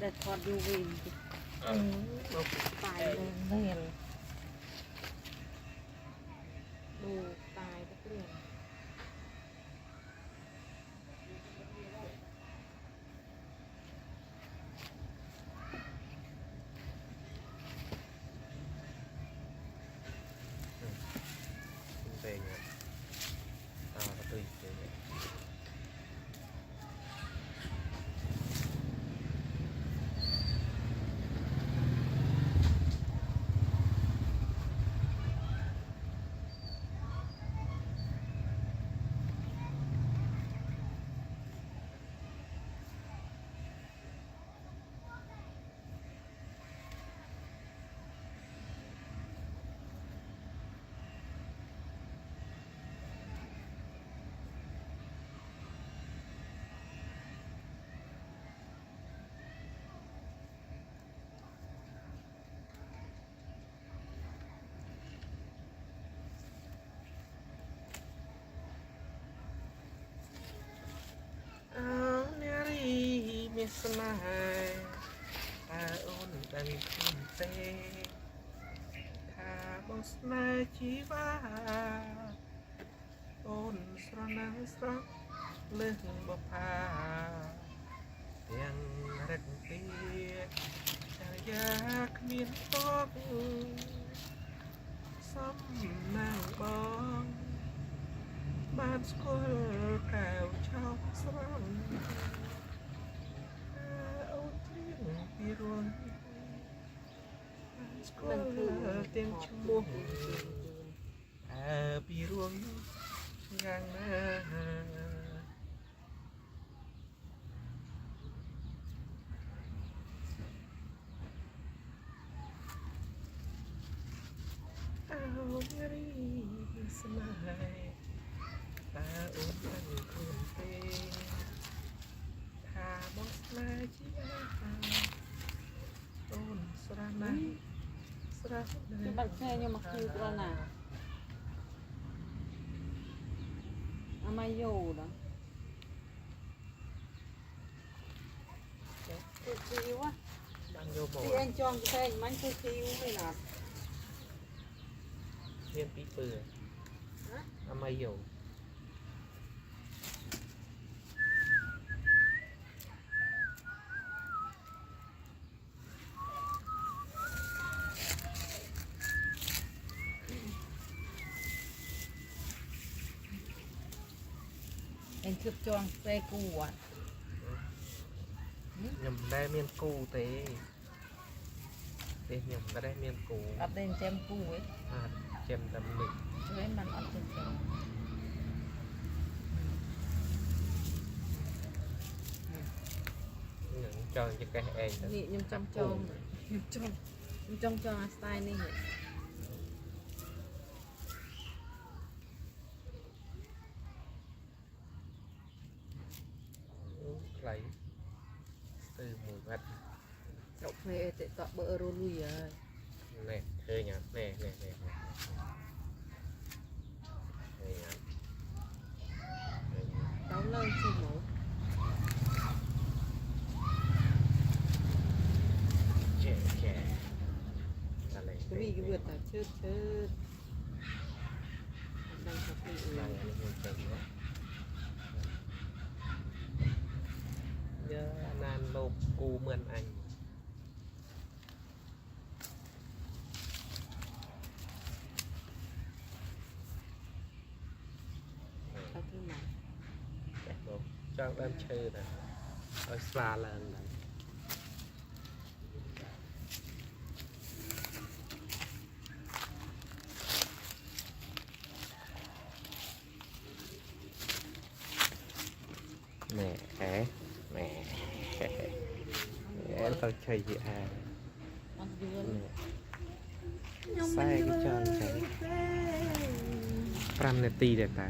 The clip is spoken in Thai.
แต่ทอดยูวีตายเลยไม่เห็นดูตายทุกเรื่องเป็นไงตาประตูเป็นไงมีสมัยตาอ้นดังคุณเตถ้าบอสนาชีวาอ้นสระนังสระเลื่องบ่พายังรักเตียจะอยากมีตอกซ้ำนางบองบ้านสกุลแก้วชอบสร้างปีรวงสกุลเต็มชั่วโมงปีรวงยังเอาเงรีสมัยตาอุ้มกันคุณเตถ้าบอสนาชีวาต้นสระนังสระนัง คือบัตรแค่ยังมาคิวตัวน่ะเอามาอยู่เหรอคือคิวอ่ะ ดังโยโม ที่เอ็นจองแค่มันคือคิวไม่หลับ เรียนปีเปื่อยเอามาอยู่เอ็นคือจองแค่กูอ่ะ nhầm đây miên cù thế nhầm cái đây miên cù อัปเดตเจมกูเว้ย chèm đầm lịch ช่วยมันอัปเดตเจม những cho những cái em นี่ยำจองจองยำจองจองสไตล์นี่เหรอ lấy từ mùi mắt ดอกเพลเตะเกาะเบอร์รูลุยอ่ะ này chơi nhá nè nè nè nè nhá เราเล่าชื่อหมู trẻ trẻ là này กรีกเบือดแต่เชิดดังสักทีเอง này anh em chơi nữa nhớ nan lộp cù mượn anh เอาที่ไหน đẹp không cho em chơi nè ở xa lên này mẹ mẹ em tao chơi gì à มันเดือน sai cái tròn cái 5 นาทีเด็ดไป